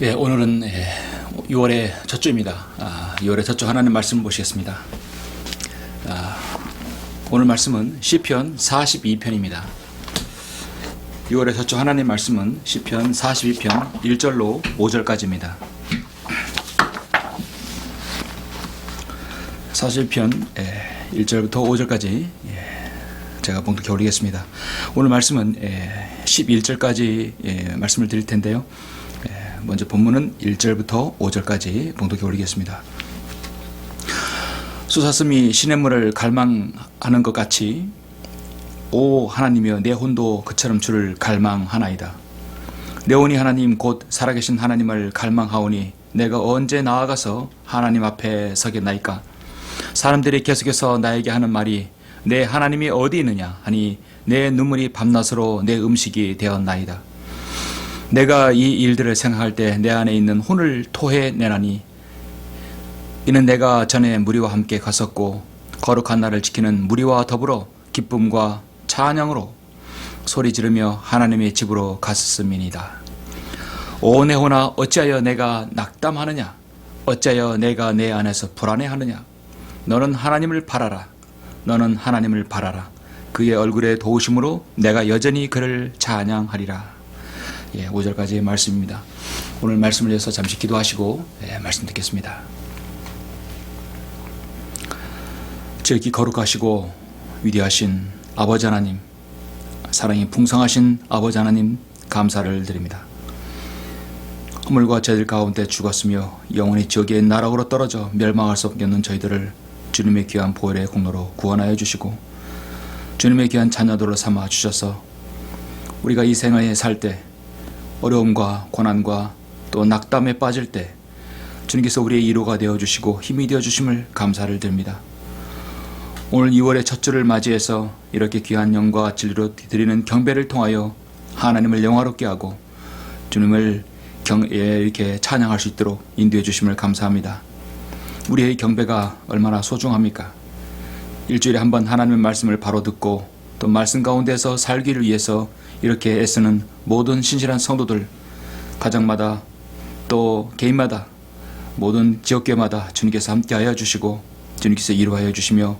예, 오늘은 6월의 첫 주입니다. 6월의 첫 주 하나님 말씀 보시겠습니다. 오늘 말씀은 시편 42편입니다. 6월의 첫 주 하나님 말씀은 시편 42편 1절로 5절까지입니다. 41편 1절부터 5절까지 제가 봉독해 올리겠습니다. 오늘 말씀은 11절까지 말씀을 드릴 텐데요. 먼저 본문은 1절부터 5절까지 봉독해 올리겠습니다. 솟았음이 시냇물을 갈망하는 것 같이 오 하나님이여 내 혼도 그처럼 주를 갈망하나이다. 내 혼이 하나님 곧 살아계신 하나님을 갈망하오니 내가 언제 나아가서 하나님 앞에 서겠나이까. 사람들이 계속해서 나에게 하는 말이 내 하나님이 어디 있느냐 하니 내 눈물이 밤낮으로 내 음식이 되었나이다. 내가 이 일들을 생각할 때 내 안에 있는 혼을 토해내나니 이는 내가 전에 무리와 함께 갔었고 거룩한 날을 지키는 무리와 더불어 기쁨과 찬양으로 소리 지르며 하나님의 집으로 갔었음이니이다. 오 내 혼아 어찌하여 내가 낙담하느냐 어찌하여 내가 내 안에서 불안해하느냐. 너는 하나님을 바라라. 너는 하나님을 바라라. 그의 얼굴의 도우심으로 내가 여전히 그를 찬양하리라. 5절까지의 말씀입니다. 오늘 말씀을 위해서 잠시 기도하시고 말씀 듣겠습니다. 지극히 거룩하시고 위대하신 아버지 하나님, 사랑이 풍성하신 아버지 하나님 감사를 드립니다. 허물과 죄들 가운데 죽었으며 영원히 저기의 나락으로 떨어져 멸망할 수 없는 저희들을 주님의 귀한 보혈의 공로로 구원하여 주시고 주님의 귀한 자녀들로 삼아 주셔서 우리가 이 생애에 살 때 어려움과 고난과 또 낙담에 빠질 때 주님께서 우리의 위로가 되어주시고 힘이 되어주심을 감사를 드립니다. 오늘 2월의 첫 주를 맞이해서 이렇게 귀한 영과 진리로 드리는 경배를 통하여 하나님을 영화롭게 하고 주님을 이렇게 찬양할 수 있도록 인도해 주심을 감사합니다. 우리의 경배가 얼마나 소중합니까? 일주일에 한 번 하나님의 말씀을 바로 듣고 또 말씀 가운데서 살기를 위해서 이렇게 애쓰는 모든 신실한 성도들, 가정마다 또 개인마다 모든 지역교회마다 주님께서 함께하여 주시고 주님께서 이루하여 주시며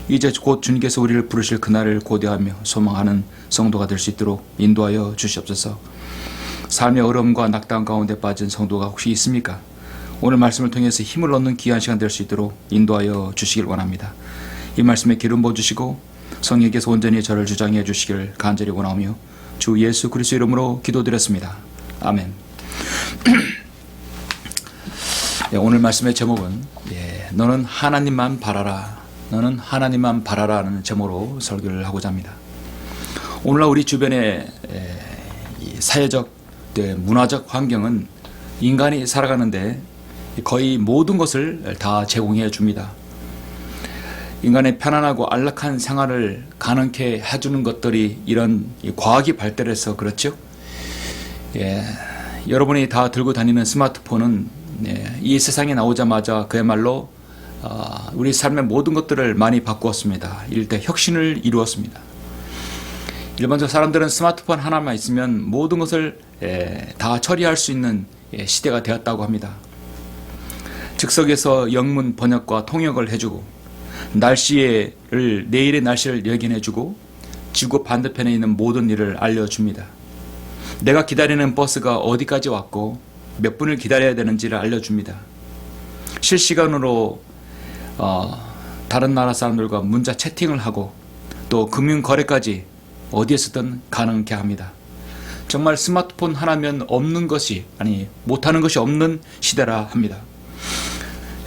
이제 곧 주님께서 우리를 부르실 그날을 고대하며 소망하는 성도가 될 수 있도록 인도하여 주시옵소서. 삶의 어려움과 낙담 가운데 빠진 성도가 혹시 있습니까? 오늘 말씀을 통해서 힘을 얻는 귀한 시간 될 수 있도록 인도하여 주시길 원합니다. 이 말씀에 기름 부어주시고 성령께서 온전히 저를 주장해 주시길 간절히 원하며 주 예수 그리스도 이름으로 기도드렸습니다. 아멘. 오늘 말씀의 제목은 너는 하나님만 바라라. 너는 하나님만 바라라는 제목으로 설교를 하고자 합니다. 오늘날 우리 주변의 사회적, 문화적 환경은 인간이 살아가는데 거의 모든 것을 다 제공해 줍니다. 인간의 편안하고 안락한 생활을 가능케 해주는 것들이 이런 과학이 발달해서 그렇죠. 여러분이 다 들고 다니는 스마트폰은 이 세상에 나오자마자 그야말로 우리 삶의 모든 것들을 많이 바꾸었습니다. 일대 혁신을 이루었습니다. 일반적으로 사람들은 스마트폰 하나만 있으면 모든 것을 다 처리할 수 있는 시대가 되었다고 합니다. 즉석에서 영문 번역과 통역을 해주고 내일의 날씨를 예견해주고 지구 반대편에 있는 모든 일을 알려줍니다. 내가 기다리는 버스가 어디까지 왔고 몇 분을 기다려야 되는지를 알려줍니다. 실시간으로 다른 나라 사람들과 문자 채팅을 하고 또 금융거래까지 어디에서든 가능케 합니다. 정말 스마트폰 하나면 못하는 것이 없는 시대라 합니다.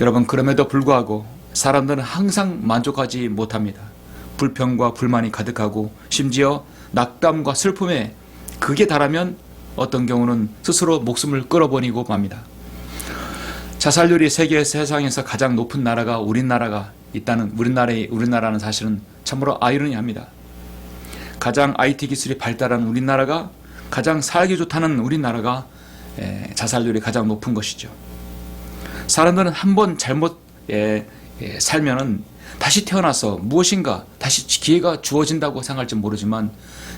여러분, 그럼에도 불구하고 사람들은 항상 만족하지 못합니다. 불평과 불만이 가득하고 심지어 낙담과 슬픔에 극에 달하면 어떤 경우는 스스로 목숨을 끌어버리고 맙니다. 자살률이 세상에서 가장 높은 나라가 우리나라가 있다는 우리나라는 사실은 참으로 아이러니합니다. 가장 IT 기술이 발달한 우리나라가 가장 살기 좋다는 우리나라가 자살률이 가장 높은 것이죠. 사람들은 한 번 잘못 살면은 다시 태어나서 무엇인가 다시 기회가 주어진다고 생각할지 모르지만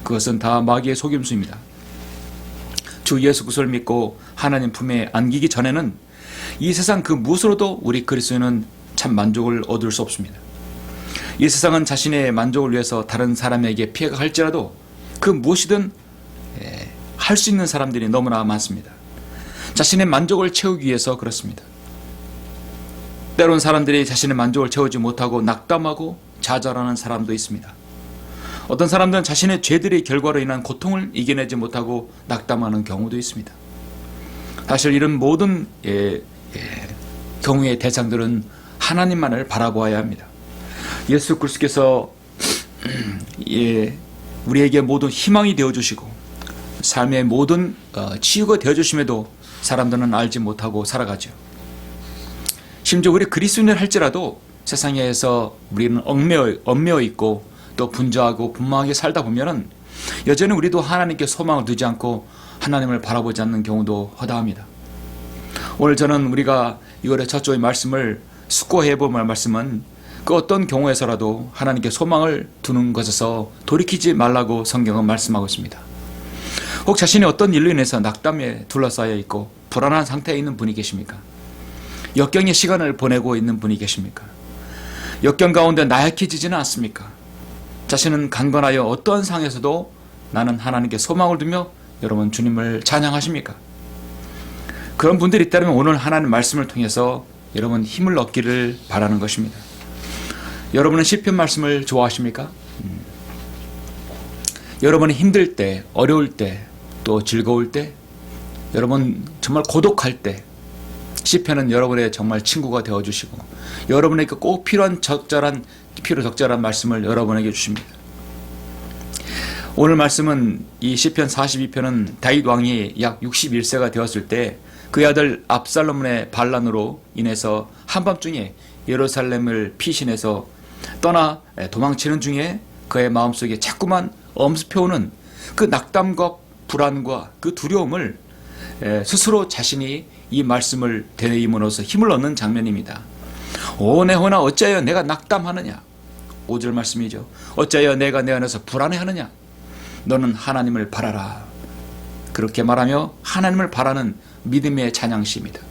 그것은 다 마귀의 속임수입니다. 주 예수 그리스도를 믿고 하나님 품에 안기기 전에는 이 세상 그 무엇으로도 우리 그리스도인은 참 만족을 얻을 수 없습니다. 이 세상은 자신의 만족을 위해서 다른 사람에게 피해가 할지라도 그 무엇이든 할 수 있는 사람들이 너무나 많습니다. 자신의 만족을 채우기 위해서 그렇습니다. 때론 사람들이 자신의 만족을 채우지 못하고 낙담하고 좌절하는 사람도 있습니다. 어떤 사람들은 자신의 죄들의 결과로 인한 고통을 이겨내지 못하고 낙담하는 경우도 있습니다. 사실 이런 모든 경우의 대상들은 하나님만을 바라보아야 합니다. 예수 그리스도께서 우리에게 모든 희망이 되어주시고 삶의 모든 치유가 되어주심에도 사람들은 알지 못하고 살아가죠. 심지어 우리 그리스도인을 할지라도 세상에서 우리는 얽매여 있고 또 분주하고 분망하게 살다 보면은 여전히 우리도 하나님께 소망을 두지 않고 하나님을 바라보지 않는 경우도 허다합니다. 오늘 저는 우리가 6월의 첫 주의 말씀을 숙고해 볼 말씀은 그 어떤 경우에서라도 하나님께 소망을 두는 것에서 돌이키지 말라고 성경은 말씀하고 있습니다. 혹 자신이 어떤 일로 인해서 낙담에 둘러싸여 있고 불안한 상태에 있는 분이 계십니까? 역경의 시간을 보내고 있는 분이 계십니까? 역경 가운데 나약해지지는 않습니까? 자신은 강건하여 어떠한 상황에서도 나는 하나님께 소망을 두며 여러분 주님을 찬양하십니까? 그런 분들이 있다면 오늘 하나님 말씀을 통해서 여러분 힘을 얻기를 바라는 것입니다. 여러분은 시편 말씀을 좋아하십니까? 여러분이 힘들 때, 어려울 때, 또 즐거울 때, 여러분 정말 고독할 때 시편은 여러분의 정말 친구가 되어주시고 여러분에게 꼭 필요한 적절한 말씀을 여러분에게 주십니다. 오늘 말씀은 이 시편 42편은 다윗 왕이 약 61세가 되었을 때 그의 아들 압살롬의 반란으로 인해서 한밤중에 예루살렘을 피신해서 떠나 도망치는 중에 그의 마음속에 자꾸만 엄습해오는 그 낙담과 불안과 그 두려움을 스스로 자신이 이 말씀을 되뇌임으로써 힘을 얻는 장면입니다. 오 내 혼아 어찌하여 내가 낙담하느냐. 5절 말씀이죠. 어찌하여 내가 내 안에서 불안해하느냐. 너는 하나님을 바라라. 그렇게 말하며 하나님을 바라는 믿음의 찬양시입니다.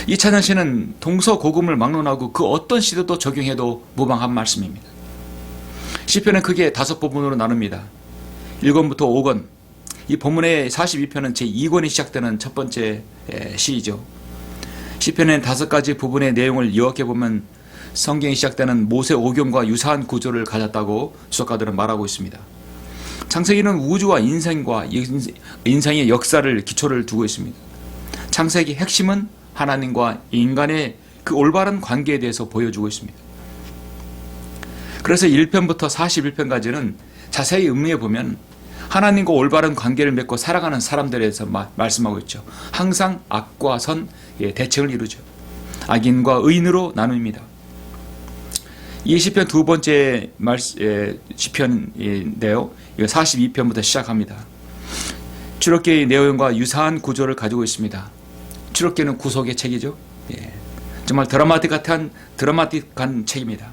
이 찬양시는 동서고금을 막론하고 그 어떤 시대도 적용해도 무방한 말씀입니다. 시편은 크게 5부분으로 나눕니다. 1권부터 5권. 이 본문의 42편은 제2권이 시작되는 첫 번째 시이죠. 시편의 5가지 부분의 내용을 요약해보면 성경이 시작되는 모세 오경과 유사한 구조를 가졌다고 주석가들은 말하고 있습니다. 창세기는 우주와 인생의 역사를 기초를 두고 있습니다. 창세기 핵심은 하나님과 인간의 그 올바른 관계에 대해서 보여주고 있습니다. 그래서 1편부터 41편까지는 자세히 음미해 보면 하나님과 올바른 관계를 맺고 살아가는 사람들에 대해서 말씀하고 있죠. 항상 악과 선 대칭을 이루죠. 악인과 의인으로 나눕니다. 이 시편 두 번째 시편인데요. 42편부터 시작합니다. 출애굽기의 내용과 유사한 구조를 가지고 있습니다. 출애굽기는 구속의 책이죠. 정말 드라마틱한 책입니다.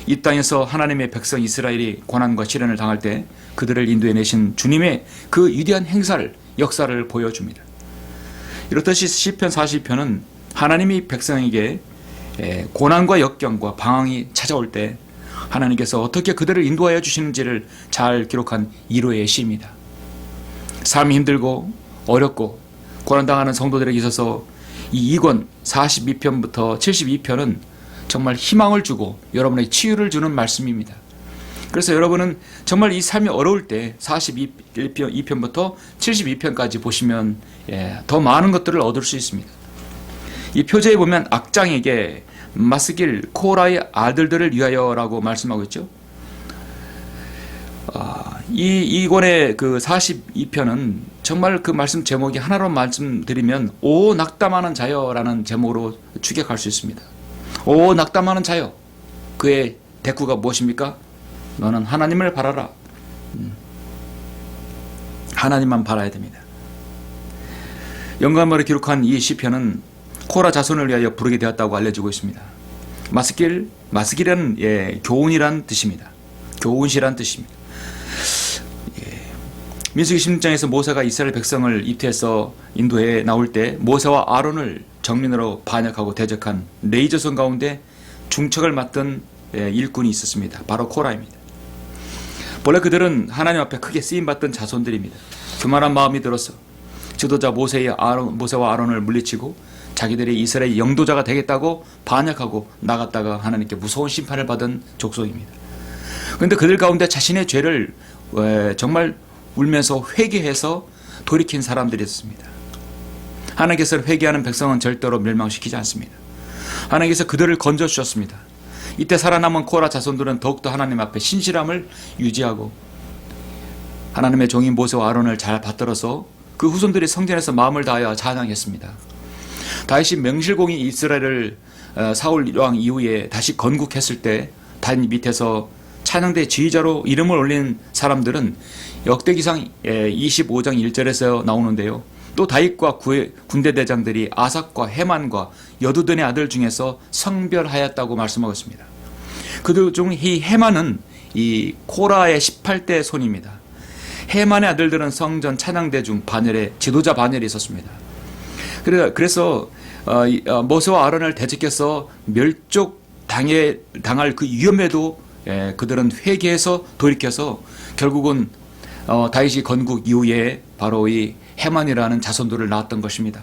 이 땅에서 하나님의 백성 이스라엘이 고난과 시련을 당할 때 그들을 인도해내신 주님의 그 위대한 행사를, 역사를 보여줍니다. 이렇듯이 시편 40편은 하나님이 백성에게 고난과 역경과 방황이 찾아올 때 하나님께서 어떻게 그들을 인도하여 주시는지를 잘 기록한 위로의 시입니다. 삶이 힘들고 어렵고 고난당하는 성도들에게 있어서 이 2권 42편부터 72편은 정말 희망을 주고 여러분에게 치유를 주는 말씀입니다. 그래서 여러분은 정말 이 삶이 어려울 때 42편부터 72편까지 보시면 더 많은 것들을 얻을 수 있습니다. 이 표제에 보면 악장에게 마스길 코라의 아들들을 위하여라고 말씀하고 있죠. 이 권의 그 42편은 정말 그 말씀 제목이 하나로 말씀드리면 오 낙담하는 자여라는 제목으로 추격할 수 있습니다. 오 낙담하는 자여. 그의 대꾸가 무엇입니까? 너는 하나님을 바라라. 하나님만 바라야 됩니다. 영감으로 기록한 이 시편은 코라 자손을 위하여 부르게 되었다고 알려지고 있습니다. 마스길은 교훈이란 뜻입니다. 교훈시란 뜻입니다. 민수기 16장에서 모세가 이스라엘 백성을 입퇴해서 인도에 나올 때 모세와 아론을 정민으로 반역하고 대적한 레이저선 가운데 중책을 맡던 일꾼이 있었습니다. 바로 코라입니다. 본래 그들은 하나님 앞에 크게 쓰임받던 자손들입니다. 교만한 마음이 들어서 지도자 모세와 아론을 물리치고 자기들이 이스라엘 영도자가 되겠다고 반역하고 나갔다가 하나님께 무서운 심판을 받은 족속입니다. 그런데 그들 가운데 자신의 죄를 정말 울면서 회개해서 돌이킨 사람들이 있습니다. 하나님께서 회개하는 백성은 절대로 멸망시키지 않습니다. 하나님께서 그들을 건져주셨습니다. 이때 살아남은 코라 자손들은 더욱더 하나님 앞에 신실함을 유지하고 하나님의 종인 모세와 아론을 잘 받들어서 그 후손들이 성전에서 마음을 다하여 찬양했습니다. 다윗이 명실공히 이스라엘을 사울 왕 이후에 다시 건국했을 때 다윗 밑에서 찬양대 지휘자로 이름을 올린 사람들은 역대기상 25장 1절에서 나오는데요. 또 다윗과 군대 대장들이 아삭과 헤만과 여두둔의 아들 중에서 성별하였다고 말씀하고 있습니다. 그들 중 이 헤만은 이 코라의 18대 손입니다. 헤만의 아들들은 성전 찬양대 중 지도자 반열이 있었습니다. 그래서 모세와 아론을 대적해서 멸족당할 그 위험에도 그들은 회개해서 돌이켜서 결국은 다윗이 건국 이후에 바로 이 헤만이라는 자손들을 낳았던 것입니다.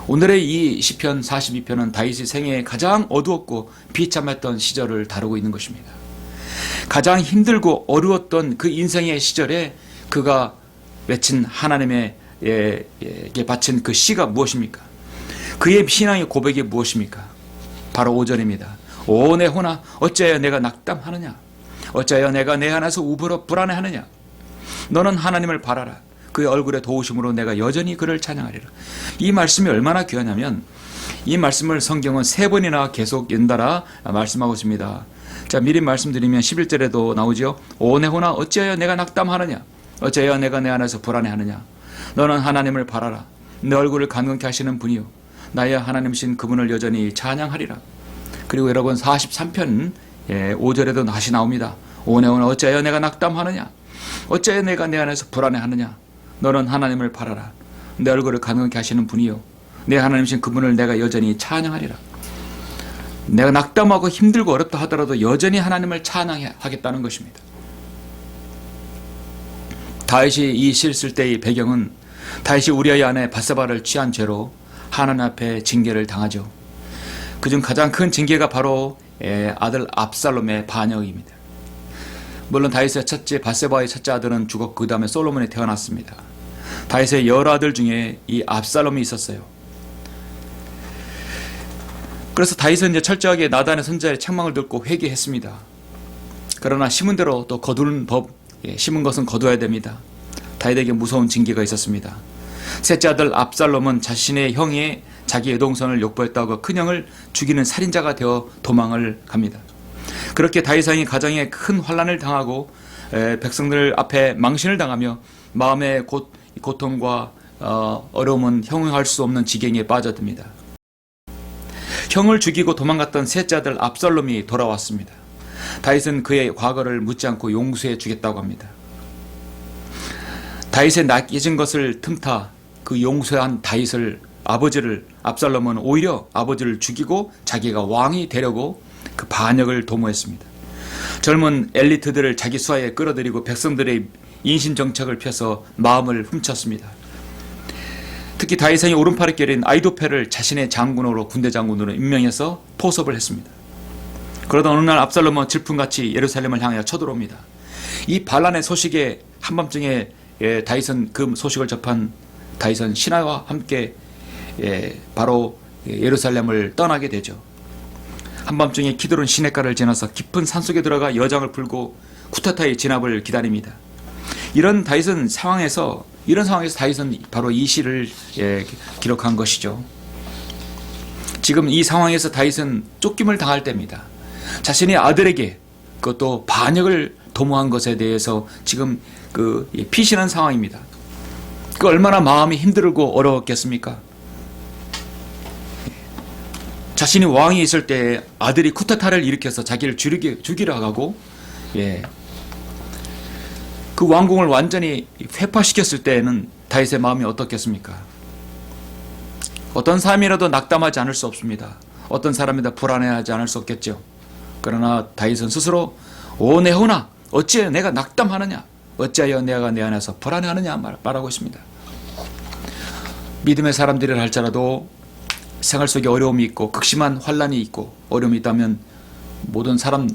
오늘의 이 시편 42편은 다윗의 생애에 가장 어두웠고 비참했던 시절을 다루고 있는 것입니다. 가장 힘들고 어려웠던 그 인생의 시절에 그가 외친 하나님에게 바친 그 시가 무엇입니까? 그의 신앙의 고백이 무엇입니까? 바로 5절입니다. 오 내 혼아 어찌하여 내가 낙담하느냐? 어찌하여 내가 내 안에서 우불어 불안해하느냐? 너는 하나님을 바라라. 그의 얼굴의 도우심으로 내가 여전히 그를 찬양하리라. 이 말씀이 얼마나 귀하냐면 이 말씀을 성경은 3번이나 계속 연달아 말씀하고 있습니다. 자, 미리 말씀드리면 11절에도 나오죠. 오 내 혼아 어찌하여 내가 낙담하느냐? 어찌하여 내가 내 안에서 불안해하느냐? 너는 하나님을 바라라. 내 얼굴을 감격케 하시는 분이요 나의 하나님이신 그분을 여전히 찬양하리라. 그리고 여러분 43편 5절에도 다시 나옵니다. 오 내 혼아 어찌하여 내가 낙담하느냐? 어찌하여 내가 내 안에서 불안해하느냐? 너는 하나님을 바라라. 내 얼굴을 감격케 하시는 분이요 내 하나님이신 그분을 내가 여전히 찬양하리라. 내가 낙담하고 힘들고 어렵다 하더라도 여전히 하나님을 찬양하겠다는 것입니다. 다윗이 이 시를 쓸 때의 배경은 다윗이 우리아의 아내 밧세바를 취한 죄로 하나님 앞에 징계를 당하죠. 그중 가장 큰 징계가 바로 아들 압살롬의 반역입니다. 물론 다윗의 첫째 밧세바의 첫째 아들은 죽었고 그 다음에 솔로몬이 태어났습니다. 다윗의 여러 아들 중에 이 압살롬이 있었어요. 그래서 다윗은 이제 철저하게 나단의 선자의 책망을 듣고 회개했습니다. 그러나 심은 대로 또 거두는 법, 심은 것은 거두어야 됩니다. 다윗에게 무서운 징계가 있었습니다. 셋째 아들 압살롬은 자신의 형이 자기 여동생을 욕보했다고 큰형을 죽이는 살인자가 되어 도망을 갑니다. 그렇게 다윗 왕이 가정에 큰 환난을 당하고 백성들 앞에 망신을 당하며 마음의 고통과 어려움은 형용할 수 없는 지경에 빠져듭니다. 형을 죽이고 도망갔던 셋째 아들 압살롬이 돌아왔습니다. 다윗은 그의 과거를 묻지 않고 용서해 주겠다고 합니다. 다윗의 낙해진 것을 틈타 그 용서한 아버지를 압살롬은 오히려 아버지를 죽이고 자기가 왕이 되려고 그 반역을 도모했습니다. 젊은 엘리트들을 자기 수하에 끌어들이고 백성들의 인신정책을 펴서 마음을 훔쳤습니다. 특히 다윗 왕의 오른팔에 껴린 아히도펠을 자신의 장군으로 군대 장군으로 임명해서 포섭을 했습니다. 그러다 어느 날 압살롬은 질풍같이 예루살렘을 향하여 쳐들어옵니다. 이 반란의 소식에 한밤중에 다윗은 그 소식을 접한 다윗은 신하와 함께 바로 예루살렘을 떠나게 되죠. 한밤중에 키드론 시냇가를 지나서 깊은 산속에 들어가 여장을 풀고 쿠타타의 진압을 기다립니다. 이런 상황에서 다윗은 바로 이 시를 기록한 것이죠. 지금 이 상황에서 다윗은 쫓김을 당할 때입니다. 자신의 아들에게 그것도 반역을 도모한 것에 대해서 지금 피신한 상황입니다. 그 얼마나 마음이 힘들고 어려웠겠습니까? 자신이 왕이 있을 때 아들이 쿠타타를 일으켜서 자기를 죽이려 하고 그 왕궁을 완전히 회파시켰을 때에는 다윗의 마음이 어떻겠습니까? 어떤 사람이라도 낙담하지 않을 수 없습니다. 어떤 사람이다 불안해하지 않을 수 없겠죠. 그러나 다윗은 스스로 오 내 혼아 어찌하여 내가 낙담하느냐, 어찌하여 내가 내 안에서 불안해하느냐 말하고 있습니다. 믿음의 사람들이라 할지라도 생활 속에 어려움이 있고 극심한 환난이 있고 어려움이 있다면 모든 사람,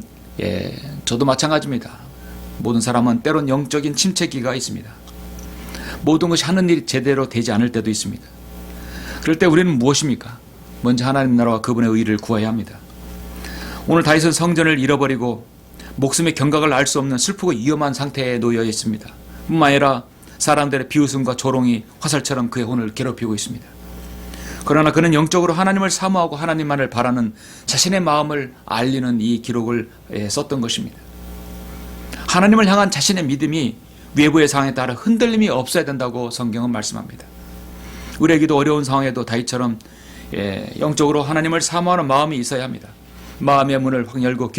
저도 마찬가지입니다. 모든 사람은 때론 영적인 침체기가 있습니다. 모든 것이 하는 일이 제대로 되지 않을 때도 있습니다. 그럴 때 우리는 무엇입니까? 먼저 하나님 나라와 그분의 의를 구해야 합니다. 오늘 다윗은 성전을 잃어버리고 목숨의 경각을 알 수 없는 슬프고 위험한 상태에 놓여 있습니다. 뿐만 아니라 사람들의 비웃음과 조롱이 화살처럼 그의 혼을 괴롭히고 있습니다. 그러나 그는 영적으로 하나님을 사모하고 하나님만을 바라는 자신의 마음을 알리는 이 기록을 썼던 것입니다. 하나님을 향한 자신의 믿음이 외부의 상황에 따라 흔들림이 없어야 된다고 성경은 말씀합니다. 우리에게도 어려운 상황에도 다윗처럼 영적으로 하나님을 사모하는 마음이 있어야 합니다. 마음의 문을 확 열고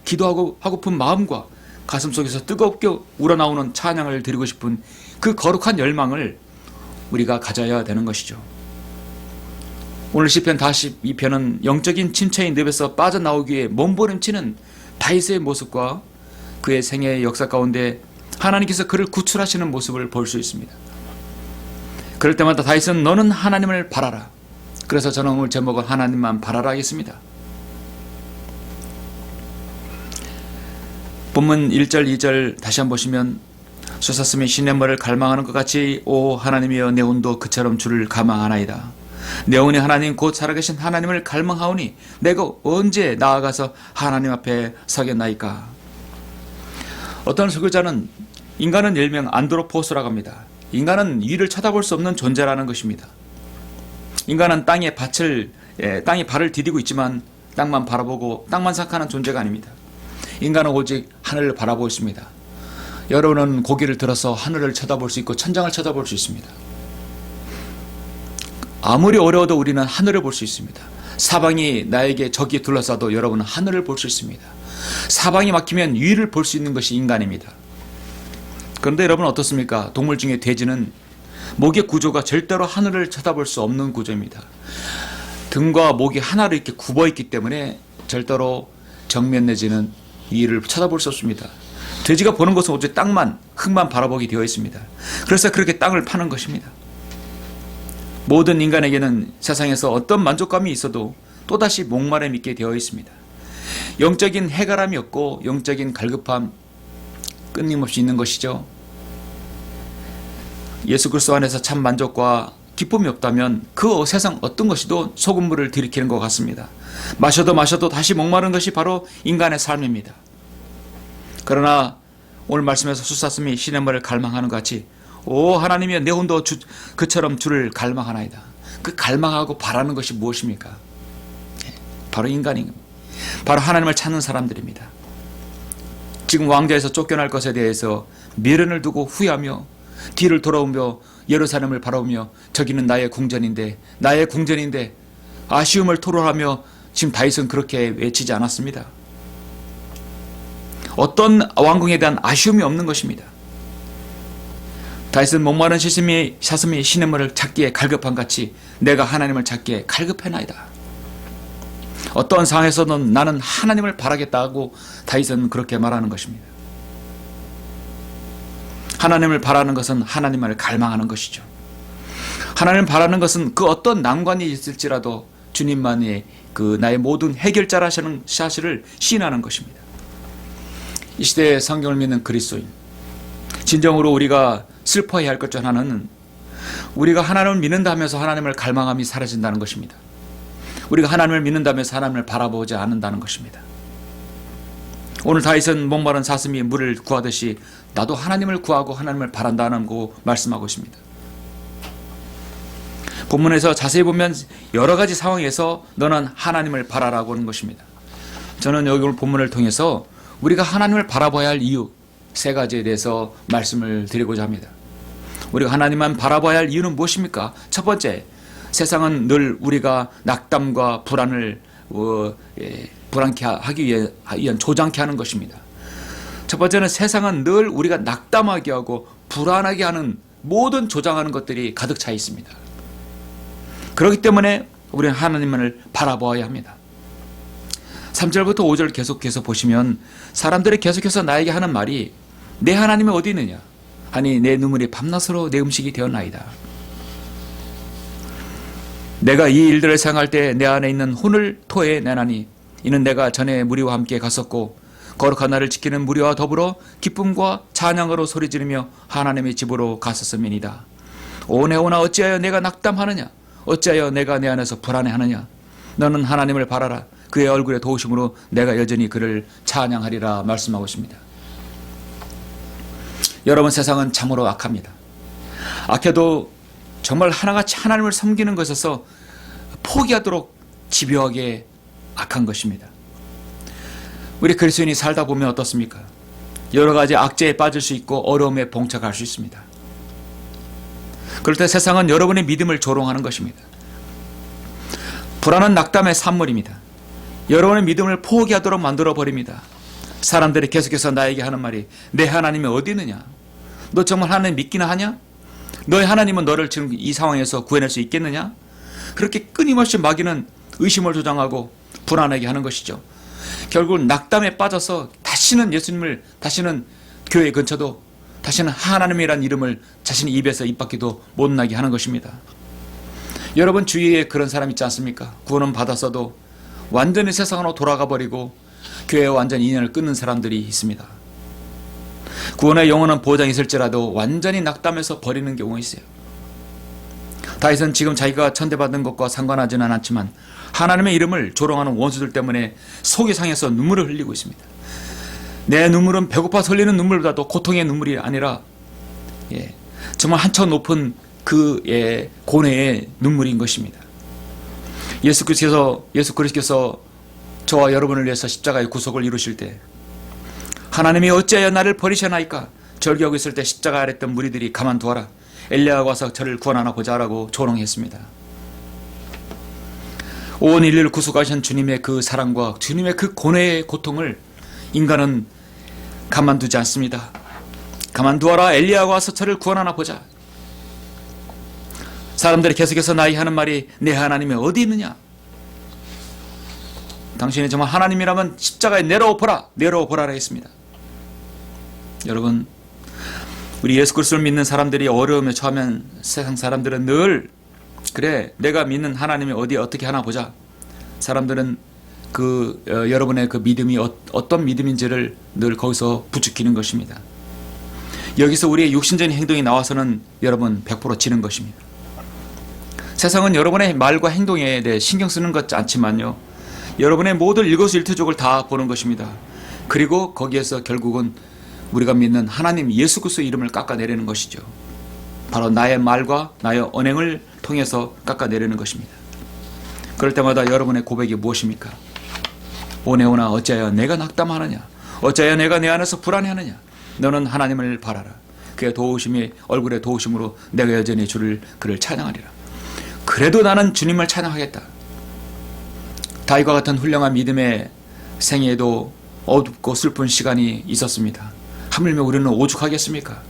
기도하고 하고픈 마음과 가슴속에서 뜨겁게 우러나오는 찬양을 드리고 싶은 그 거룩한 열망을 우리가 가져야 되는 것이죠. 오늘 시편 42편은 영적인 침체의 늪에서 빠져나오기 위해 몸부림치는 다윗의 모습과 그의 생애의 역사 가운데 하나님께서 그를 구출하시는 모습을 볼 수 있습니다. 그럴 때마다 다윗은 너는 하나님을 바라라. 그래서 저는 오늘 제목을 하나님만 바라라 하겠습니다. 본문 1절 2절 다시 한번 보시면 솟았으면 시냇물을 갈망하는 것 같이 오 하나님이여 내 혼도 그처럼 주를 갈망하나이다. 내 혼이 하나님 곧 살아계신 하나님을 갈망하오니 내가 언제 나아가서 하나님 앞에 서겠나이까. 어떤 설교자는 인간은 일명 안드로포스라고 합니다. 인간은 위를 쳐다볼 수 없는 존재라는 것입니다. 인간은 땅에 발을 디디고 있지만 땅만 바라보고 땅만 생각하는 존재가 아닙니다. 인간은 오직 하늘을 바라보고 있습니다. 여러분은 고개를 들어서 하늘을 쳐다볼 수 있고 천장을 쳐다볼 수 있습니다. 아무리 어려워도 우리는 하늘을 볼 수 있습니다. 사방이 나에게 적이 둘러싸도 여러분은 하늘을 볼 수 있습니다. 사방이 막히면 위를 볼 수 있는 것이 인간입니다. 그런데 여러분 어떻습니까? 동물 중에 돼지는 목의 구조가 절대로 하늘을 쳐다볼 수 없는 구조입니다. 등과 목이 하나로 이렇게 굽어 있기 때문에 절대로 정면 내지는 위를 쳐다볼 수 없습니다. 돼지가 보는 것은 오직 땅만, 흙만 바라보게 되어 있습니다. 그래서 그렇게 땅을 파는 것입니다. 모든 인간에게는 세상에서 어떤 만족감이 있어도 또다시 목마름이 있게 되어 있습니다. 영적인 해갈함이 없고 영적인 갈급함 끊임없이 있는 것이죠. 예수 그리스도 안에서 참 만족과 기쁨이 없다면 그 세상 어떤 것이도 소금물을 들이키는 것 같습니다. 마셔도 다시 목마른 것이 바로 인간의 삶입니다. 그러나 오늘 말씀에서 솟았음이 시냇물을 갈망하는 것 같이 오 하나님이여 내 혼도 그처럼 주를 갈망하나이다. 그 갈망하고 바라는 것이 무엇입니까? 바로 인간입니다. 바로 하나님을 찾는 사람들입니다. 지금 왕좌에서 쫓겨날 것에 대해서 미련을 두고 후회하며 뒤를 돌아오며 예루살렘을 바라보며 저기는 나의 궁전인데 아쉬움을 토로하며 지금 다윗은 그렇게 외치지 않았습니다. 어떤 왕궁에 대한 아쉬움이 없는 것입니다. 다윗은 목마른 사슴이 시냇물을 찾기에 갈급한 같이 내가 하나님을 찾기에 갈급해나이다. 어떤 상황에서는 나는 하나님을 바라겠다 하고 다윗은 그렇게 말하는 것입니다. 하나님을 바라는 것은 하나님을 갈망하는 것이죠. 하나님을 바라는 것은 그 어떤 난관이 있을지라도 주님만이 그 나의 모든 해결자라시는 사실을 시인하는 것입니다. 이 시대에 성경을 믿는 그리스도인, 진정으로 우리가 슬퍼해야 할 것 중 하나는 우리가 하나님을 믿는다 하면서 하나님을 갈망함이 사라진다는 것입니다. 우리가 하나님을 믿는다면서 하나님을 바라보지 않는다는 것입니다. 오늘 다윗은 목마른 사슴이 물을 구하듯이 나도 하나님을 구하고 하나님을 바란다는 거 말씀하고 있습니다. 본문에서 자세히 보면 여러 가지 상황에서 너는 하나님을 바라라고 하는 것입니다. 저는 여기 오늘 본문을 통해서 우리가 하나님을 바라봐야 할 이유 3가지에 대해서 말씀을 드리고자 합니다. 우리가 하나님만 바라봐야 할 이유는 무엇입니까? 첫 번째, 세상은 늘 우리가 낙담과 불안을 불안케 하기 위한 조장케 하는 것입니다. 첫 번째는 세상은 늘 우리가 낙담하게 하고 불안하게 하는 모든 조장하는 것들이 가득 차 있습니다. 그렇기 때문에 우리는 하나님을 바라보아야 합니다. 3절부터 5절 계속해서 보시면 사람들이 계속해서 나에게 하는 말이 내 하나님이 어디 있느냐 하니 내 눈물이 밤낮으로 내 음식이 되었나이다. 내가 이 일들을 생각할 때 내 안에 있는 혼을 토해 내나니 이는 내가 전에 무리와 함께 갔었고 거룩한 나를 지키는 무리와 더불어 기쁨과 찬양으로 소리지르며 하나님의 집으로 갔었음이니이다. 오 네오나 어찌하여 내가 낙담하느냐 어찌하여 내가 내 안에서 불안해하느냐 너는 하나님을 바라라 그의 얼굴의 도우심으로 내가 여전히 그를 찬양하리라 말씀하고 있습니다. 여러분 세상은 참으로 악합니다. 악해도 정말 하나같이 하나님을 섬기는 것에서 포기하도록 집요하게 악한 것입니다. 우리 그리스도인이 살다 보면 어떻습니까? 여러 가지 악재에 빠질 수 있고 어려움에 봉착할 수 있습니다. 그럴 때 세상은 여러분의 믿음을 조롱하는 것입니다. 불안은 낙담의 산물입니다. 여러분의 믿음을 포기하도록 만들어버립니다. 사람들이 계속해서 나에게 하는 말이 내 하나님이 어디 있느냐? 너 정말 하나님 믿기나 하냐? 너의 하나님은 너를 지금 이 상황에서 구해낼 수 있겠느냐? 그렇게 끊임없이 마귀는 의심을 조장하고 불안하게 하는 것이죠. 결국 낙담에 빠져서 다시는 예수님을 다시는 교회 근처도 다시는 하나님이란 이름을 자신의 입에서 입 밖에도 못 나게 하는 것입니다. 여러분 주위에 그런 사람 있지 않습니까? 구원은 받았어도 완전히 세상으로 돌아가 버리고 교회와 완전히 인연을 끊는 사람들이 있습니다. 구원의 영원한 보장이 있을지라도 완전히 낙담해서 버리는 경우가 있어요. 다윗은 지금 자기가 천대받은 것과 상관하지는 않지만 하나님의 이름을 조롱하는 원수들 때문에 속이 상해서 눈물을 흘리고 있습니다. 내 눈물은 배고파서 흘리는 눈물보다도 고통의 눈물이 아니라 정말 한층 높은 그 고뇌의 눈물인 것입니다. 예수 그리스도께서 저와 여러분을 위해서 십자가의 구속을 이루실 때 하나님이 어찌하여 나를 버리셨나이까 절규하고 있을 때 십자가 아래 있던 무리들이 가만두어라 엘리야가 와서 저를 구원하나 보자라고 조롱했습니다. 온 인류를 구속하신 주님의 그 사랑과 주님의 그 고뇌의 고통을 인간은 가만두지 않습니다. 가만두어라 엘리야가 와서 저를 구원하나 보자. 사람들이 계속해서 나에게 하는 말이 내 하나님이 어디 있느냐? 당신이 정말 하나님이라면 십자가에 내려오보라 했습니다. 여러분 우리 예수 그리스도를 믿는 사람들이 어려움에 처하면 세상 사람들은 늘 그래 내가 믿는 하나님이 어디 어떻게 하나 보자. 사람들은 여러분의 그 믿음이 어떤 믿음인지를 늘 거기서 부추기는 것입니다. 여기서 우리의 육신적인 행동이 나와서는 여러분 100% 지는 것입니다. 세상은 여러분의 말과 행동에 대해 신경 쓰는 것 않지만요. 여러분의 모든 일거수일투족을 다 보는 것입니다. 그리고 거기에서 결국은 우리가 믿는 하나님 예수 그리스도의 이름을 깎아내리는 것이죠. 바로 나의 말과 나의 언행을 통해서 깎아내리는 것입니다. 그럴 때마다 여러분의 고백이 무엇입니까? 오네오나 어찌하여 내가 낙담하느냐? 어찌하여 내가 내 안에서 불안해하느냐? 너는 하나님을 바라라. 그의 도우심이 얼굴의 도우심으로 내가 여전히 그를 찬양하리라. 그래도 나는 주님을 찬양하겠다. 다윗과 같은 훌륭한 믿음의 생애에도 어둡고 슬픈 시간이 있었습니다. 하물며 우리는 오죽하겠습니까?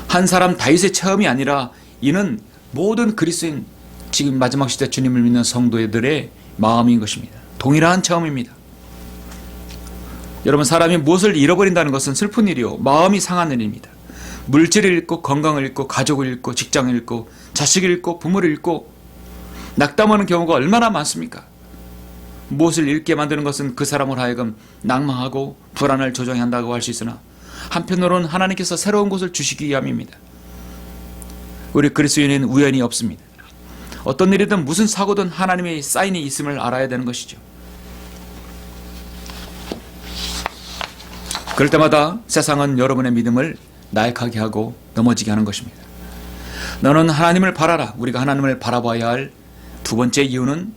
한 사람 다윗의 체험이 아니라 이는 모든 그리스도인 지금 마지막 시대 주님을 믿는 성도들의 마음인 것입니다. 동일한 체험입니다. 여러분 사람이 무엇을 잃어버린다는 것은 슬픈 일이요 마음이 상하는 일입니다. 물질을 잃고 건강을 잃고 가족을 잃고 직장을 잃고 자식을 잃고 부모를 잃고 낙담하는 경우가 얼마나 많습니까? 무엇을 잃게 만드는 것은 그 사람으로 하여금 낭망하고 불안을 조장해야 한다고 할 수 있으나 한편으로는 하나님께서 새로운 것을 주시기 위함입니다. 우리 그리스도인은 우연이 없습니다. 어떤 일이든 무슨 사고든 하나님의 사인이 있음을 알아야 되는 것이죠. 그럴 때마다 세상은 여러분의 믿음을 나약하게 하고 넘어지게 하는 것입니다. 너는 하나님을 바라라. 우리가 하나님을 바라봐야 할 두 번째 이유는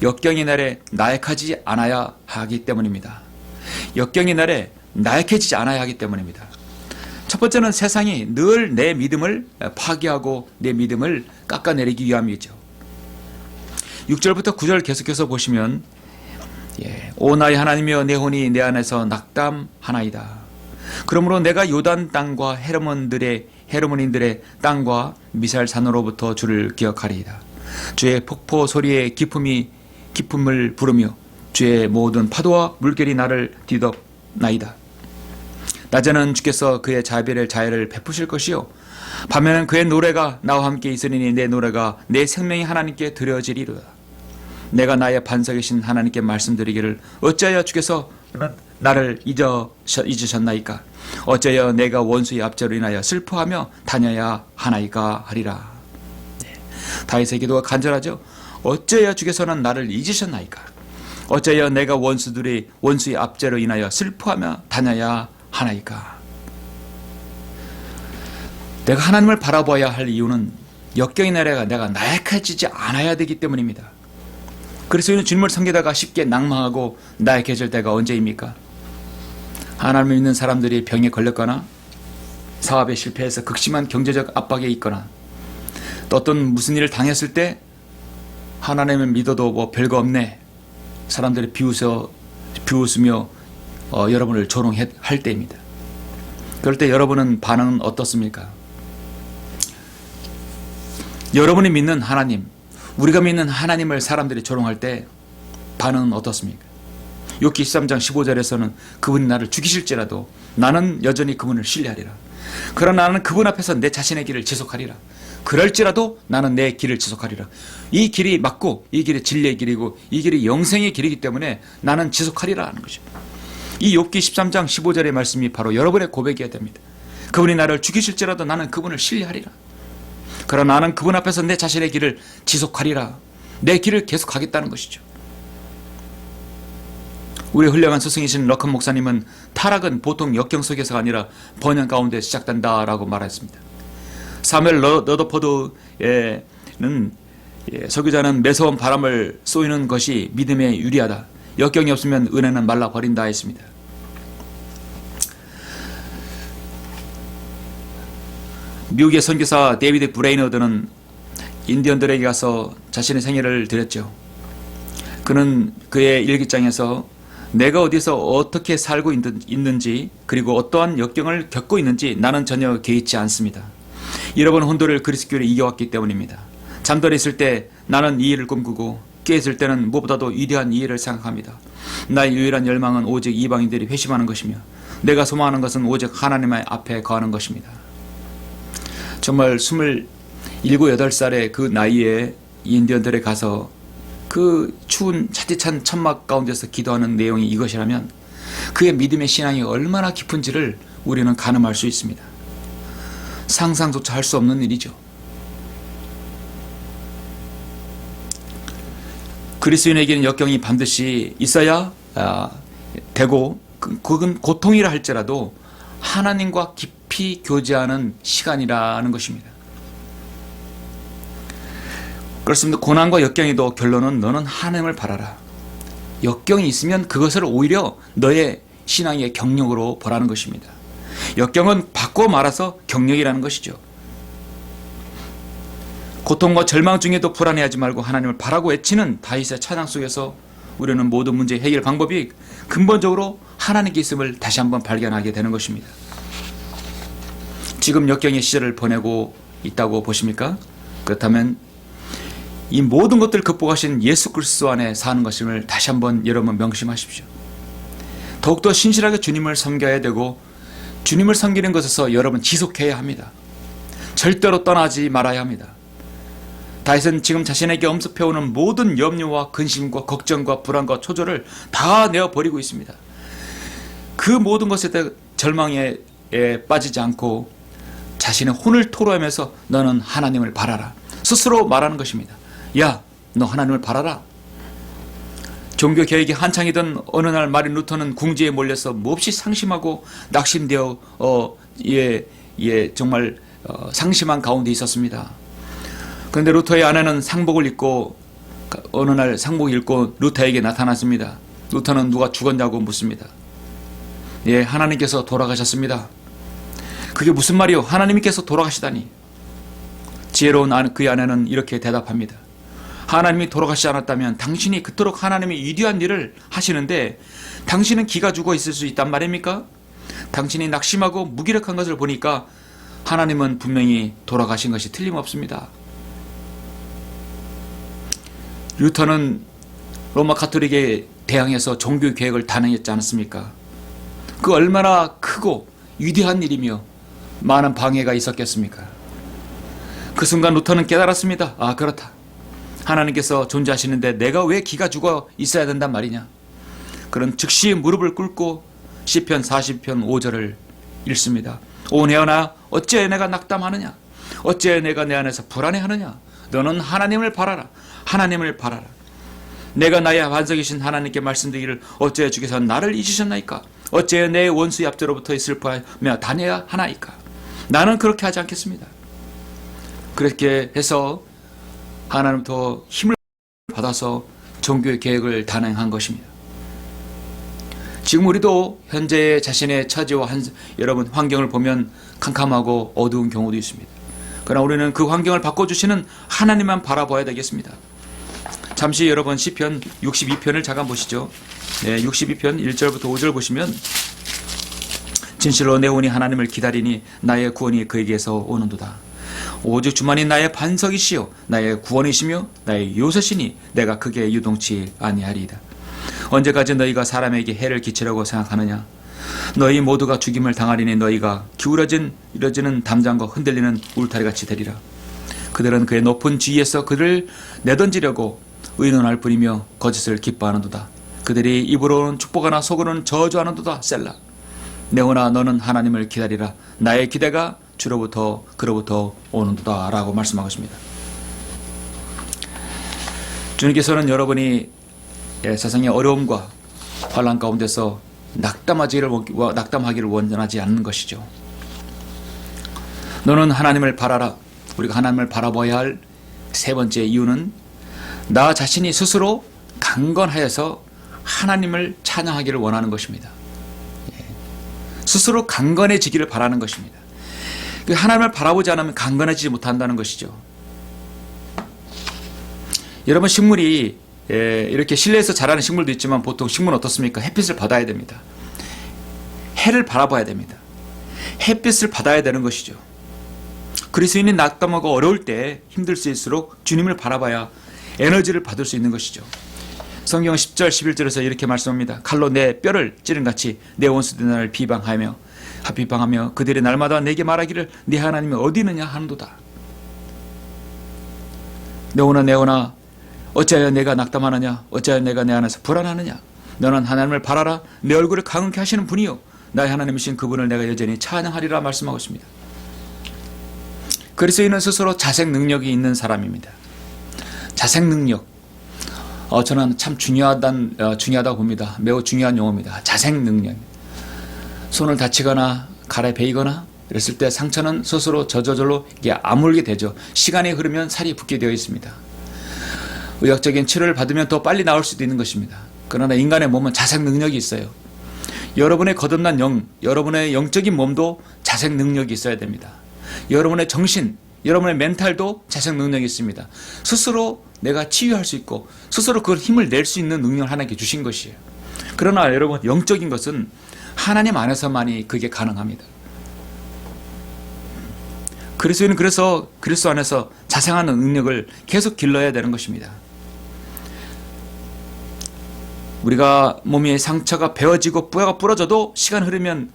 역경의 날에 나약하지 않아야 하기 때문입니다. 역경의 날에 나약해지지 않아야 하기 때문입니다. 첫 번째는 세상이 늘 내 믿음을 파괴하고 내 믿음을 깎아내리기 위함이죠. 6절부터 9절 계속해서 보시면 오 나의 하나님이여 내 혼이 내 안에서 낙담하나이다. 그러므로 내가 요단 땅과 헤르몬인들의 땅과 미살산으로부터 주를 기억하리이다. 주의 폭포 소리의 기쁨을 부르며 주의 모든 파도와 물결이 나를 뒤덮나이다. 낮에는 주께서 그의 자애를 베푸실 것이요 밤에는 그의 노래가 나와 함께 있으리니 내 노래가 내 생명이 하나님께 드려지리로다. 내가 나의 반석이신 하나님께 말씀드리기를 어찌하여 주께서 나를 잊으셨나이까? 어찌하여 내가 원수의 압제로 인하여 슬퍼하며 다녀야 하나이까 하리라. 다윗의 기도가 간절하죠. 어찌하여 주께서는 나를 잊으셨나이까? 어찌하여 내가 원수의 압제로 인하여 슬퍼하며 다녀야 하나이까? 내가 하나님을 바라봐야 할 이유는 역경이 내가 나약해지지 않아야 되기 때문입니다. 그래서 주님을 섬기다가 쉽게 낭망하고 나약해질 때가 언제입니까? 하나님을 믿는 사람들이 병에 걸렸거나 사업에 실패해서 극심한 경제적 압박에 있거나 또 어떤 무슨 일을 당했을 때 하나님을 믿어도 뭐 별거 없네 사람들이 비웃으며 여러분을 조롱할 때입니다. 그럴 때 여러분은 반응은 어떻습니까? 여러분이 믿는 하나님, 우리가 믿는 하나님을 사람들이 조롱할 때 반응은 어떻습니까? 욥기 13장 15절에서는 그분이 나를 죽이실지라도 나는 여전히 그분을 신뢰하리라. 그러나 나는 그분 앞에서 내 자신의 길을 지속하리라. 그럴지라도 나는 내 길을 지속하리라. 이 길이 맞고 이 길이 진리의 길이고 이 길이 영생의 길이기 때문에 나는 지속하리라 하는 거죠. 이 욥기 13장 15절의 말씀이 바로 여러분의 고백이어야 됩니다. 그분이 나를 죽이실지라도 나는 그분을 신뢰하리라. 그러나 나는 그분 앞에서 내 자신의 길을 지속하리라. 내 길을 계속하겠다는 것이죠. 우리 훌륭한 스승이신 러컨 목사님은 타락은 보통 역경 속에서가 아니라 번영 가운데 시작된다라고 말했습니다. 사무엘 러더포드는 설교자는 매서운 바람을 쏘이는 것이 믿음에 유리하다. 역경이 없으면 은혜는 말라버린다 했습니다. 미국의 선교사 데이비드 브레이너드는 인디언들에게 가서 자신의 생애를 드렸죠. 그는 그의 일기장에서 내가 어디서 어떻게 살고 있는지 그리고 어떠한 역경을 겪고 있는지 나는 전혀 개의치 않습니다. 잃어버린 혼돈을 그리스도로 이겨왔기 때문입니다. 잠들어 있을 때 나는 이 일을 꿈꾸고 깨있을 때는 무엇보다도 위대한 이 일을 생각합니다. 나의 유일한 열망은 오직 이방인들이 회심하는 것이며 내가 소망하는 것은 오직 하나님의 앞에 거하는 것입니다. 정말 27, 8살의 그 나이에 인디언들에 가서 그 추운 차디찬 천막 가운데서 기도하는 내용이 이것이라면 그의 믿음의 신앙이 얼마나 깊은지를 우리는 가늠할 수 있습니다. 상상조차 할 수 없는 일이죠. 그리스도인에게는 역경이 반드시 있어야 되고 그건 고통이라 할지라도 하나님과 깊이 교제하는 시간이라는 것입니다. 그렇습니다. 고난과 역경에도 결론은 너는 하나님을 바라라. 역경이 있으면 그것을 오히려 너의 신앙의 경력으로 보라는 것입니다. 역경은 바꿔 말아서 경력이라는 것이죠. 고통과 절망 중에도 불안해하지 말고 하나님을 바라고 외치는 다윗의 찬양 속에서 우리는 모든 문제 해결 방법이 근본적으로 하나님께 있음을 다시 한번 발견하게 되는 것입니다. 지금 역경의 시절을 보내고 있다고 보십니까? 그렇다면 이 모든 것들을 극복하신 예수 그리스도 안에 사는 것임을 다시 한번 여러분 명심하십시오. 더욱더 신실하게 주님을 섬겨야 되고 주님을 섬기는 것에서 여러분 지속해야 합니다. 절대로 떠나지 말아야 합니다. 다윗은 지금 자신에게 엄습해오는 모든 염려와 근심과 걱정과 불안과 초조를 다 내어버리고 있습니다. 그 모든 것에 대해 절망에 빠지지 않고 자신의 혼을 토로하면서 너는 하나님을 바라라. 스스로 말하는 것입니다. 야, 너 하나님을 바라라. 종교 개혁이 한창이던 어느 날 마틴 루터는 궁지에 몰려서 몹시 상심하고 낙심되어 정말 상심한 가운데 있었습니다. 그런데 루터의 아내는 상복을 입고 어느 날 상복을 입고 루터에게 나타났습니다. 루터는 누가 죽었냐고 묻습니다. 예, 하나님께서 돌아가셨습니다. 그게 무슨 말이요? 하나님께서 돌아가시다니. 지혜로운 그의 아내는 이렇게 대답합니다. 하나님이 돌아가시지 않았다면 당신이 그토록 하나님이 위대한 일을 하시는데 당신은 기가 죽어 있을 수 있단 말입니까? 당신이 낙심하고 무기력한 것을 보니까 하나님은 분명히 돌아가신 것이 틀림없습니다. 루터는 로마 가톨릭에 대항해서 종교 개혁을 단행했지 않았습니까? 그 얼마나 크고 위대한 일이며 많은 방해가 있었겠습니까? 그 순간 루터는 깨달았습니다. 아, 그렇다. 하나님께서 존재하시는데 내가 왜 기가 죽어 있어야 된단 말이냐. 그런 즉시 무릎을 꿇고 시편 40편 5절을 읽습니다. 오 내어나 어찌하여 내가 낙담하느냐. 어찌하여 내가 내 안에서 불안해하느냐. 너는 하나님을 바라라. 하나님을 바라라. 내가 나의 반석이신 하나님께 말씀드리기를 어찌하여 주께서 나를 잊으셨나이까. 어찌하여 내 원수의 앞뒤로부터 슬퍼하며 다녀야 하나이까. 나는 그렇게 하지 않겠습니다. 그렇게 해서 하나님부터 힘을 받아서 종교의 계획을 단행한 것입니다. 지금 우리도 현재 자신의 처지와 여러분 환경을 보면 캄캄하고 어두운 경우도 있습니다. 그러나 우리는 그 환경을 바꿔주시는 하나님만 바라봐야 되겠습니다. 잠시 여러분 시편 62편을 잠깐 보시죠. 네, 62편 1절부터 5절 보시면 진실로 내 혼이 하나님을 기다리니 나의 구원이 그에게서 오는도다. 오직 주만이 나의 반석이시요 나의 구원이시며 나의 요새시니 내가 크게 유동치 아니하리이다. 언제까지 너희가 사람에게 해를 끼치려고 생각하느냐. 너희 모두가 죽임을 당하리니 너희가 기울어지는 담장과 흔들리는 울타리같이 되리라. 그들은 그의 높은 지위에서 그를 내던지려고 의논할 뿐이며 거짓을 기뻐하는도다. 그들이 입으로는 축복하나 속으로는 저주하는도다. 셀라. 네오나 너는 하나님을 기다리라. 나의 기대가 주로부터 그로부터 오는도다 라고 말씀하고 있습니다. 주님께서는 여러분이 세상의 어려움과 환난 가운데서 낙담하기를 원하지 않는 것이죠. 너는 하나님을 바라라. 우리가 하나님을 바라봐야 할 세 번째 이유는 나 자신이 스스로 강건하여서 하나님을 찬양하기를 원하는 것입니다. 스스로 강건해지기를 바라는 것입니다. 하나님을 바라보지 않으면 강건해지지 못한다는 것이죠. 여러분 식물이 이렇게 실내에서 자라는 식물도 있지만 보통 식물은 어떻습니까? 햇빛을 받아야 됩니다. 해를 바라봐야 됩니다. 햇빛을 받아야 되는 것이죠. 그리스도인이 낙담하고 어려울 때 힘들수있을록 주님을 바라봐야 에너지를 받을 수 있는 것이죠. 성경 10절 11절에서 이렇게 말씀합니다. 칼로 내 뼈를 찌른같이 내 원수들이 나를 비방하며 그들이 날마다 내게 말하기를 네 하나님이 어디 있느냐 하는도다. 네오나 어찌하여 내가 낙담하느냐. 어찌하여 내가 내 안에서 불안하느냐. 너는 하나님을 바라라. 내 얼굴을 강하게 하시는 분이요 나의 하나님이신 그분을 내가 여전히 찬양하리라 말씀하고 있습니다. 그리스도인은 스스로 자색 능력이 있는 사람입니다. 자색 능력. 저는 참 중요하다고 봅니다. 매우 중요한 용어입니다. 자색 능력. 손을 다치거나 칼에 베이거나 그랬을 때 상처는 스스로 저절로 아물게 되죠. 시간이 흐르면 살이 붙게 되어 있습니다. 의학적인 치료를 받으면 더 빨리 나올 수도 있는 것입니다. 그러나 인간의 몸은 자색 능력이 있어요. 여러분의 거듭난 여러분의 영적인 몸도 자색 능력이 있어야 됩니다. 여러분의 정신, 여러분의 멘탈도 자색 능력이 있습니다. 스스로 내가 치유할 수 있고 스스로 그걸 힘을 낼 수 있는 능력을 하나님께 주신 것이에요. 그러나 여러분 영적인 것은 하나님 안에서만이 그게 가능합니다. 그리스도인은 그래서 그리스도 안에서 자생하는 능력을 계속 길러야 되는 것입니다. 우리가 몸의 상처가 베어지고 뼈가 부러져도 시간 흐르면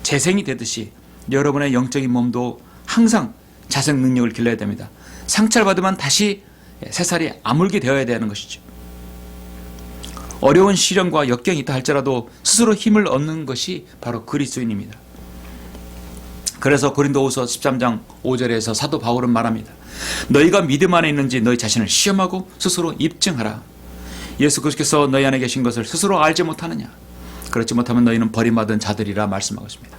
재생이 되듯이 여러분의 영적인 몸도 항상 자생 능력을 길러야 됩니다. 상처를 받으면 다시 새살이 아물게 되어야 되는 것이죠. 어려운 시련과 역경이 있다 할지라도 스스로 힘을 얻는 것이 바로 그리스도인입니다. 그래서 고린도후서 13장 5절에서 사도 바울은 말합니다. 너희가 믿음 안에 있는지 너희 자신을 시험하고 스스로 입증하라. 예수 그리스도께서 너희 안에 계신 것을 스스로 알지 못하느냐. 그렇지 못하면 너희는 버림받은 자들이라 말씀하고 있습니다.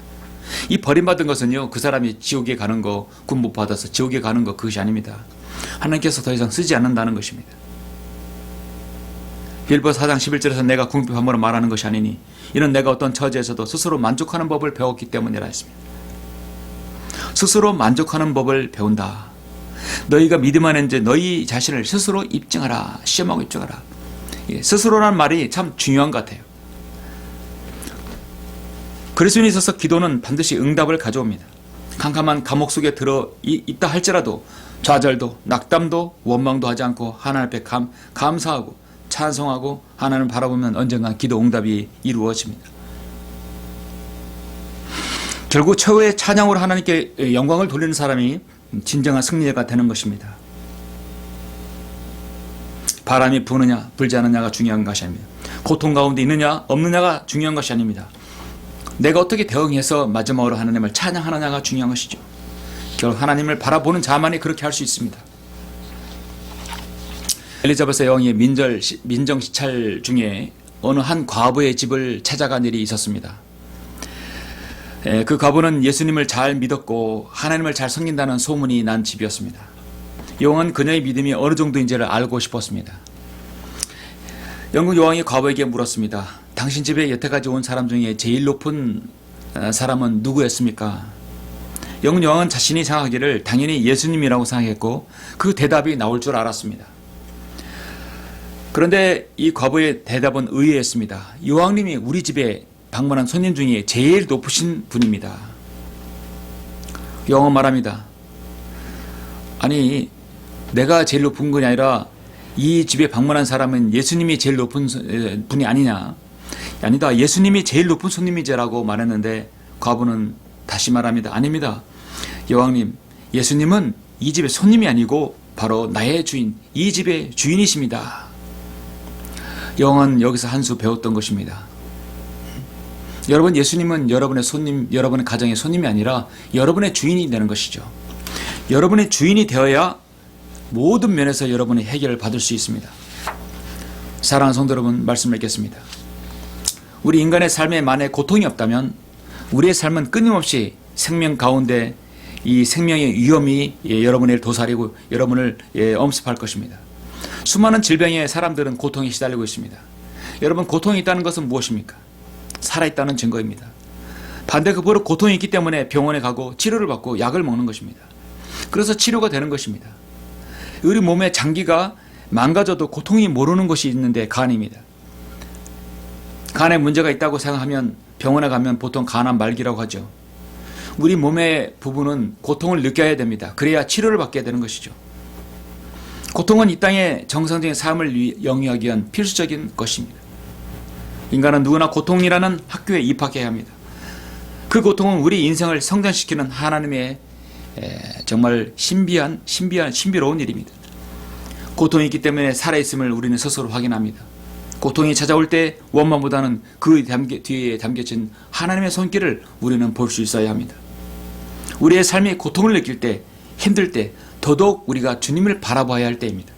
이 버림받은 것은요, 그 사람이 지옥에 가는 거, 군복 받아서 지옥에 가는 거, 그것이 아닙니다. 하나님께서 더 이상 쓰지 않는다는 것입니다. 빌보서 4장 11절에서 내가 궁핍함으로 말하는 것이 아니니 이는 내가 어떤 처지에서도 스스로 만족하는 법을 배웠기 때문이라 했습니다. 스스로 만족하는 법을 배운다. 너희가 믿음 안에 이제 너희 자신을 스스로 입증하라. 시험하고 입증하라. 스스로란 말이 참 중요한 것 같아요. 그리스도인에 있어서 기도는 반드시 응답을 가져옵니다. 캄캄한 감옥 속에 들어 있다 할지라도 좌절도 낙담도 원망도 하지 않고 하나님 앞에 감사하고 찬송하고 하나님을 바라보면 언젠가 기도 응답이 이루어집니다. 결국 최후의 찬양으로 하나님께 영광을 돌리는 사람이 진정한 승리자가 되는 것입니다. 바람이 부느냐 불지 않느냐가 중요한 것이 아닙니다. 고통 가운데 있느냐 없느냐가 중요한 것이 아닙니다. 내가 어떻게 대응해서 마지막으로 하나님을 찬양하느냐가 중요한 것이죠. 결국 하나님을 바라보는 자만이 그렇게 할 수 있습니다. 엘리자베스 여왕의 민정 시찰 중에 어느 한 과부의 집을 찾아간 일이 있었습니다. 그 과부는 예수님을 잘 믿었고 하나님을 잘 섬긴다는 소문이 난 집이었습니다. 여왕은 그녀의 믿음이 어느 정도인지를 알고 싶었습니다. 영국 여왕이 과부에게 물었습니다. 당신 집에 여태까지 온 사람 중에 제일 높은 사람은 누구였습니까? 영국 여왕은 자신이 생각하기를 당연히 예수님이라고 생각했고 그 대답이 나올 줄 알았습니다. 그런데 이 과부의 대답은 의외였습니다. 여왕님이 우리 집에 방문한 손님 중에 제일 높으신 분입니다. 여왕은 말합니다. 아니, 내가 제일 높은 분이 아니라 이 집에 방문한 사람은 예수님이 제일 높은 분이 아니냐. 아니다, 예수님이 제일 높은 손님이지라고 말했는데 과부는 다시 말합니다. 아닙니다. 여왕님, 예수님은 이 집의 손님이 아니고 바로 나의 주인, 이 집의 주인이십니다. 여왕은 여기서 한 수 배웠던 것입니다. 여러분, 예수님은 여러분의 손님, 여러분의 가정의 손님이 아니라 여러분의 주인이 되는 것이죠. 여러분의 주인이 되어야 모든 면에서 여러분의 해결을 받을 수 있습니다. 사랑하는 성도 여러분, 말씀을 읽겠습니다. 우리 인간의 삶에 만에 고통이 없다면 우리의 삶은 끊임없이 생명 가운데 이 생명의 위험이 여러분을 도사리고 여러분을 엄습할 것입니다. 수많은 질병에 사람들은 고통에 시달리고 있습니다. 여러분, 고통이 있다는 것은 무엇입니까? 살아있다는 증거입니다. 반대급으로 고통이 있기 때문에 병원에 가고 치료를 받고 약을 먹는 것입니다. 그래서 치료가 되는 것입니다. 우리 몸의 장기가 망가져도 고통이 모르는 것이 있는데 간입니다. 간에 문제가 있다고 생각하면 병원에 가면 보통 간암 말기라고 하죠. 우리 몸의 부분은 고통을 느껴야 됩니다. 그래야 치료를 받게 되는 것이죠. 고통은 이 땅의 정상적인 삶을 영위하기 위한 필수적인 것입니다. 인간은 누구나 고통이라는 학교에 입학해야 합니다. 그 고통은 우리 인생을 성장시키는 하나님의 정말 신비로운 일입니다. 고통이 있기 때문에 살아있음을 우리는 스스로 확인합니다. 고통이 찾아올 때 원망보다는 그 뒤에 담겨진 하나님의 손길을 우리는 볼 수 있어야 합니다. 우리의 삶이 고통을 느낄 때, 힘들 때 더더욱 우리가 주님을 바라봐야 할 때입니다.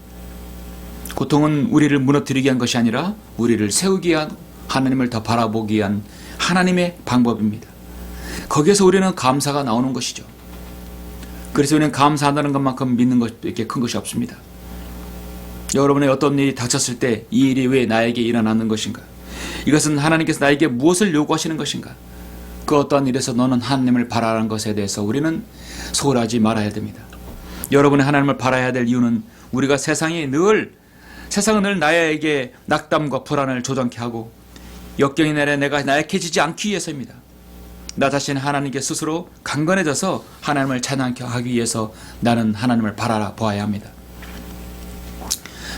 고통은 우리를 무너뜨리기 위한 것이 아니라 우리를 세우기 위한, 하나님을 더 바라보기 위한 하나님의 방법입니다. 거기에서 우리는 감사가 나오는 것이죠. 그래서 우리는 감사한다는 것만큼 믿는 것밖에 큰 것이 없습니다. 여러분의 어떤 일이 닥쳤을 때 이 일이 왜 나에게 일어나는 것인가? 이것은 하나님께서 나에게 무엇을 요구하시는 것인가? 그 어떠한 일에서 너는 하나님을 바라라는 것에 대해서 우리는 소홀하지 말아야 됩니다. 여러분의 하나님을 바라야 될 이유는 우리가 세상은 늘 나에게 낙담과 불안을 조장케 하고 역경이 내려 내가 나약해지지 않기 위해서입니다. 나 자신 하나님께 스스로 강건해져서 하나님을 찬양케 하기 위해서 나는 하나님을 바라라 보아야 합니다.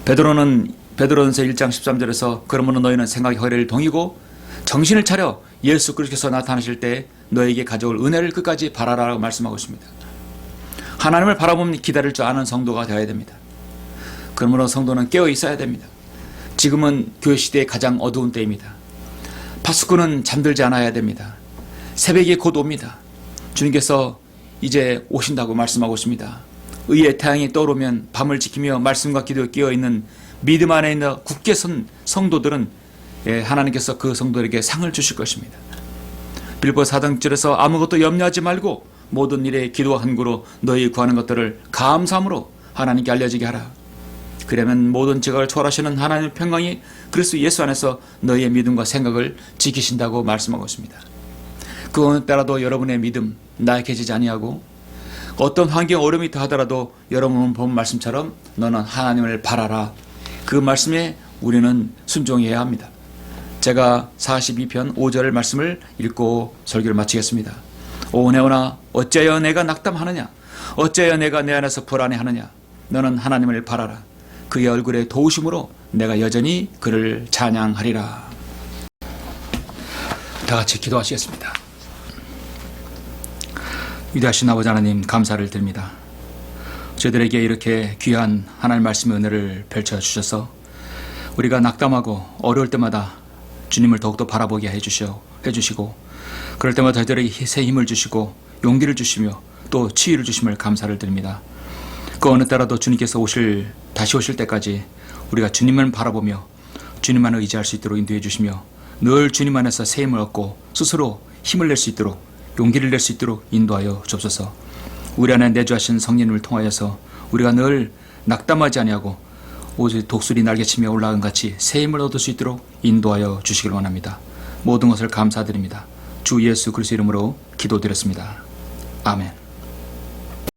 베드로전서 1장 13절에서 그러므로 너희는 생각의 허리를 동이고 정신을 차려 예수 그리스도께서 나타나실 때 너에게 가져올 은혜를 끝까지 바라라고 말씀하고 있습니다. 하나님을 바라보면 기다릴 줄 아는 성도가 되어야 됩니다. 그러므로 성도는 깨어 있어야 됩니다. 지금은 교회 시대의 가장 어두운 때입니다. 파수꾼은 잠들지 않아야 됩니다. 새벽이 곧 옵니다. 주님께서 이제 오신다고 말씀하고 있습니다. 의의 태양이 떠오르면 밤을 지키며 말씀과 기도에 끼어있는 믿음 안에 있는 굳게 선 성도들은 하나님께서 그 성도에게 상을 주실 것입니다. 빌보서 4장절에서 아무것도 염려하지 말고 모든 일에 기도와 간구로 너희 구하는 것들을 감사함으로 하나님께 알려지게 하라. 그러면 모든 지각을 초월하시는 하나님의 평강이 그리스도 예수 안에서 너희의 믿음과 생각을 지키신다고 말씀하고 있습니다. 그 어느 때라도 여러분의 믿음 나약해지지 아니하고 어떤 환경 어려움이 있다 하더라도 여러분 본 말씀처럼 너는 하나님을 바라라. 그 말씀에 우리는 순종해야 합니다. 제가 42편 5절 말씀을 읽고 설교를 마치겠습니다. 오 네오나 어찌하여 내가 낙담하느냐, 어찌하여 내가 내 안에서 불안해하느냐. 너는 하나님을 바라라. 그의 얼굴의 도우심으로 내가 여전히 그를 찬양하리라. 다 같이 기도하시겠습니다. 위대하신 아버지 하나님, 감사를 드립니다. 저희들에게 이렇게 귀한 하나님 말씀의 은혜를 펼쳐주셔서 우리가 낙담하고 어려울 때마다 주님을 더욱더 바라보게 해주시고 그럴 때마다 저희들에게 새 힘을 주시고 용기를 주시며 또 치유를 주심을 감사를 드립니다. 그 어느 때라도 주님께서 다시 오실 때까지 우리가 주님만 바라보며 주님만 의지할 수 있도록 인도해 주시며 늘 주님 안에서 새 힘을 얻고 스스로 힘을 낼 수 있도록 용기를 낼 수 있도록 인도하여 주옵소서. 우리 안에 내주하신 성령님을 통하여서 우리가 늘 낙담하지 아니하고 오직 독수리 날개치며 올라간 같이 새 힘을 얻을 수 있도록 인도하여 주시길 원합니다. 모든 것을 감사드립니다. 주 예수 그리스도 이름으로 기도드렸습니다. 아멘.